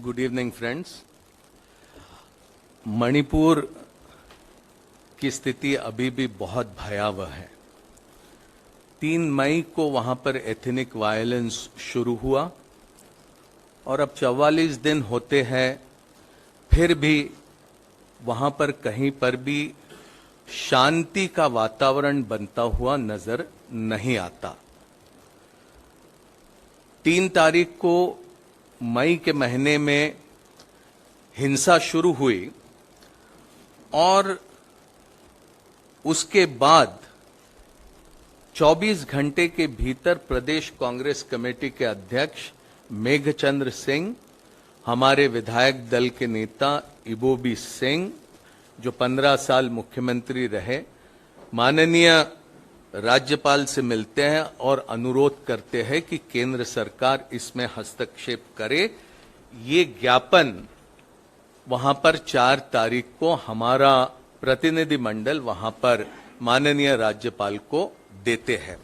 Good evening friends. Manipur की स्थिति अभी भी बहुत भयावह है। 3 मई को वहां पर एथनिक वायलेंस शुरू हुआ और अब 44 दिन होते हैं, फिर भी वहां पर कहीं पर भी शांति का वातावरण बनता हुआ नजर नहीं आता। 3 तारीख को मई के महीने में हिंसा शुरू हुई और उसके बाद 24 घंटे के भीतर प्रदेश कांग्रेस कमेटी के अध्यक्ष मेघचंद्र सिंह, हमारे विधायक दल के नेता इबोबी सिंह, जो 15 साल मुख्यमंत्री रहे, माननीय राज्यपाल से मिलते हैं और अनुरोध करते हैं कि केंद्र सरकार इसमें हस्तक्षेप करे। ये ज्ञापन वहां पर 4 तारीख को हमारा प्रतिनिधि मंडल वहां पर माननीय राज्यपाल को देते हैं।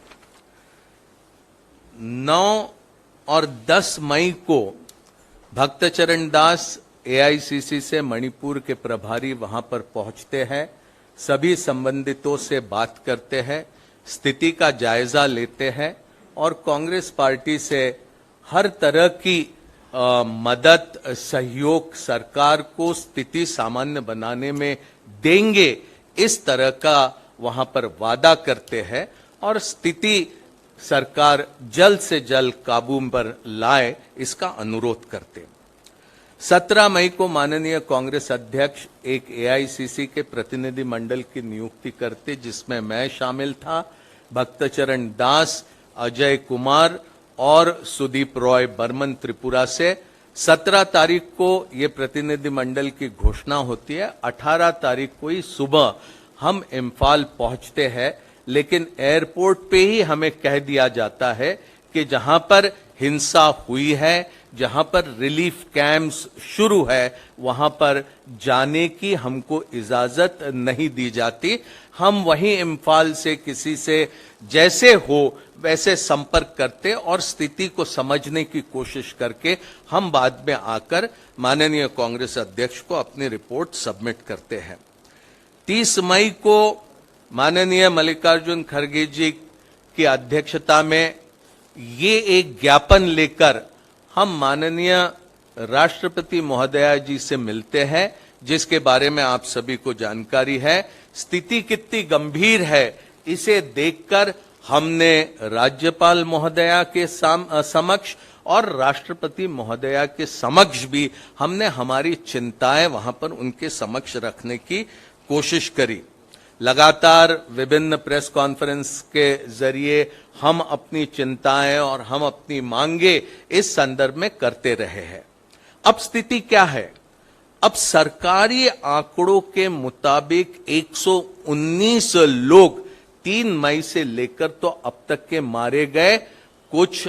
9 और 10 मई को भक्तचरण दास एआईसीसी से मणिपुर के प्रभारी वहां पर पहुंचते हैं, सभी संबंधितों से बात करते हैं, स्थिति का जायजा लेते हैं और कांग्रेस पार्टी से हर तरह की मदद सहयोग सरकार को स्थिति सामान्य बनाने में देंगे, इस तरह का वहां पर वादा करते हैं और स्थिति सरकार जल्द से जल्द काबू पर लाए, इसका अनुरोध करते हैं। 17 मई को माननीय कांग्रेस अध्यक्ष एक एआईसीसी के प्रतिनिधि मंडल की नियुक्ति करते, जिसमें मैं शामिल था, भक्तचरण दास, अजय कुमार और सुदीप रॉय बर्मन त्रिपुरा से। 17 तारीख को ये प्रतिनिधि मंडल की घोषणा होती है। 18 तारीख को ही सुबह हम इम्फाल पहुंचते हैं, लेकिन एयरपोर्ट पे ही हमें कह दिया जाता है कि जहां पर हिंसा हुई है, जहां पर रिलीफ कैंप्स शुरू है, वहां पर जाने की हमको इजाजत नहीं दी जाती। हम वहीं इम्फाल से किसी से जैसे हो वैसे संपर्क करते और स्थिति को समझने की कोशिश करके हम बाद में आकर माननीय कांग्रेस अध्यक्ष को अपनी रिपोर्ट सबमिट करते हैं। 30 मई को माननीय मल्लिकार्जुन खड़गे जी की अध्यक्षता में ये एक ज्ञापन लेकर हम माननीय राष्ट्रपति महोदया जी से मिलते हैं, जिसके बारे में आप सभी को जानकारी है। स्थिति कितनी गंभीर है इसे देखकर हमने राज्यपाल महोदया के समक्ष और राष्ट्रपति महोदया के समक्ष भी हमने हमारी चिंताएं वहां पर उनके समक्ष रखने की कोशिश करी। लगातार विभिन्न प्रेस कॉन्फ्रेंस के जरिए हम अपनी चिंताएं और हम अपनी मांगे इस संदर्भ में करते रहे हैं। अब स्थिति क्या है? अब सरकारी आंकड़ों के मुताबिक 119 लोग 3 मई से लेकर तो अब तक के मारे गए, कुछ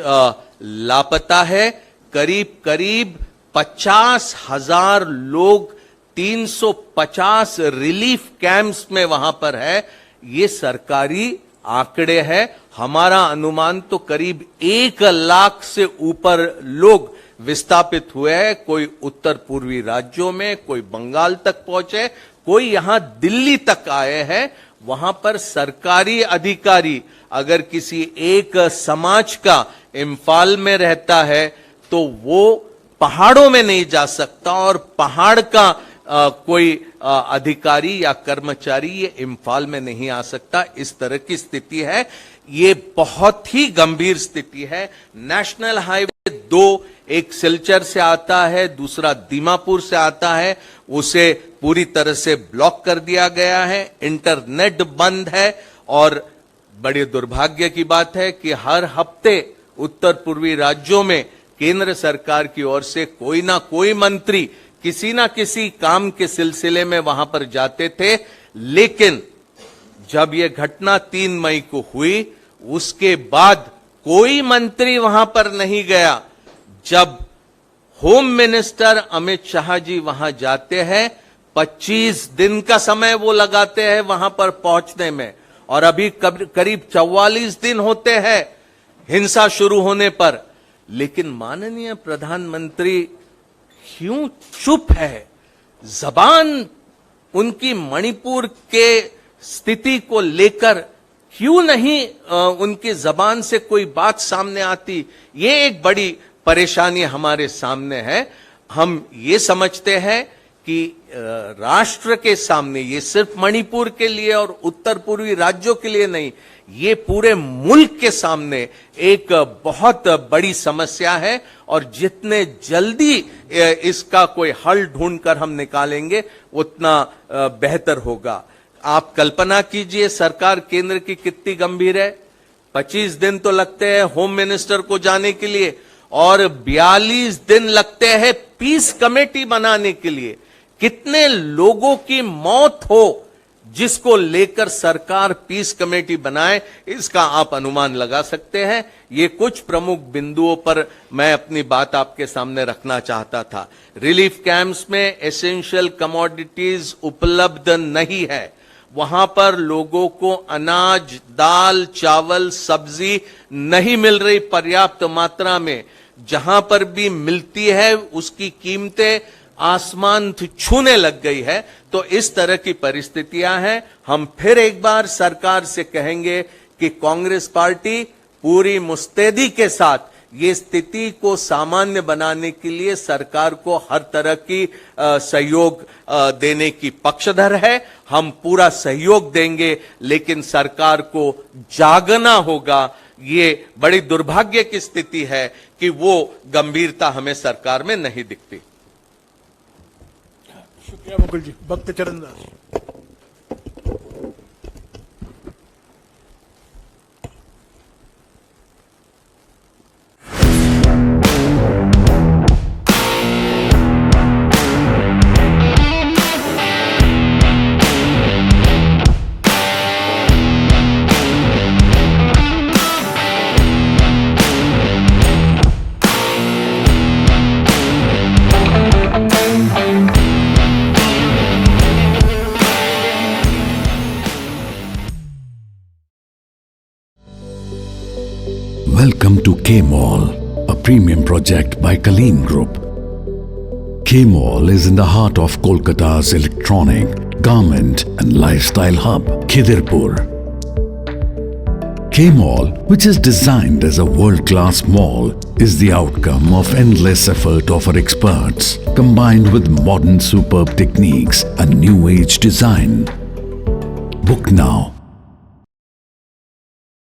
लापता है। करीब करीब 50,000 लोग 350 रिलीफ कैंप्स में वहां पर है। ये सरकारी आंकड़े हैं। हमारा अनुमान तो करीब 1 लाख से ऊपर लोग विस्थापित हुए हैं। कोई उत्तर पूर्वी राज्यों में, कोई बंगाल तक पहुंचे, कोई यहां दिल्ली तक आए हैं। वहां पर सरकारी अधिकारी अगर किसी एक समाज का इम्फाल में रहता है तो वो पहाड़ों में नहीं जा सकता और पहाड़ का कोई अधिकारी या कर्मचारी ये इम्फाल में नहीं आ सकता। इस तरह की स्थिति है। ये बहुत ही गंभीर स्थिति है। नेशनल हाईवे 2 एक सिलचर से आता है, दूसरा दीमापुर से आता है, उसे पूरी तरह से ब्लॉक कर दिया गया है। इंटरनेट बंद है और बड़े दुर्भाग्य की बात है कि हर हफ्ते उत्तर पूर्वी राज्यों में केंद्र सरकार की ओर से कोई ना कोई मंत्री किसी ना किसी काम के सिलसिले में वहां पर जाते थे, लेकिन जब यह घटना 3 मई को हुई उसके बाद कोई मंत्री वहां पर नहीं गया। जब होम मिनिस्टर अमित शाह जी वहां जाते हैं, 25 दिन का समय वो लगाते हैं वहां पर पहुंचने में और अभी करीब 44 दिन होते हैं हिंसा शुरू होने पर। लेकिन माननीय प्रधानमंत्री क्यों चुप है? जबान उनकी मणिपुर के स्थिति को लेकर क्यों नहीं उनकी जबान से कोई बात सामने आती? ये एक बड़ी परेशानी हमारे सामने है। हम ये समझते हैं कि राष्ट्र के सामने, ये सिर्फ मणिपुर के लिए और उत्तर पूर्वी राज्यों के लिए नहीं, ये पूरे मुल्क के सामने एक बहुत बड़ी समस्या है और जितने जल्दी इसका कोई हल ढूंढकर हम निकालेंगे उतना बेहतर होगा। आप कल्पना कीजिए सरकार केंद्र की कितनी गंभीर है। 25 दिन तो लगते हैं होम मिनिस्टर को जाने के लिए और 42 दिन लगते हैं पीस कमेटी बनाने के लिए। कितने लोगों की मौत हो जिसको लेकर सरकार पीस कमेटी बनाए, इसका आप अनुमान लगा सकते हैं। ये कुछ प्रमुख बिंदुओं पर मैं अपनी बात आपके सामने रखना चाहता था। रिलीफ कैंप्स में एसेंशियल कमोडिटीज उपलब्ध नहीं है। वहां पर लोगों को अनाज, दाल, चावल, सब्जी नहीं मिल रही पर्याप्त मात्रा में। जहां पर भी मिलती है उसकी कीमतें आसमान छूने लग गई है। तो इस तरह की परिस्थितियां हैं। हम फिर एक बार सरकार से कहेंगे कि कांग्रेस पार्टी पूरी मुस्तैदी के साथ ये स्थिति को सामान्य बनाने के लिए सरकार को हर तरह की सहयोग देने की पक्षधर है। हम पूरा सहयोग देंगे, लेकिन सरकार को जागना होगा। ये बड़ी दुर्भाग्य की स्थिति है कि वो गंभीरता हमें सरकार में नहीं दिखती। शुक्रिया मुकुल जी। भक्त चरण दास। Welcome to K-Mall, a premium project by Kaleen Group. K-Mall is in the heart of Kolkata's electronic, garment and lifestyle hub, Khidirpur. K-Mall, which is designed as a world-class mall, is the outcome of endless effort of our experts, combined with modern superb techniques and new age design. Book now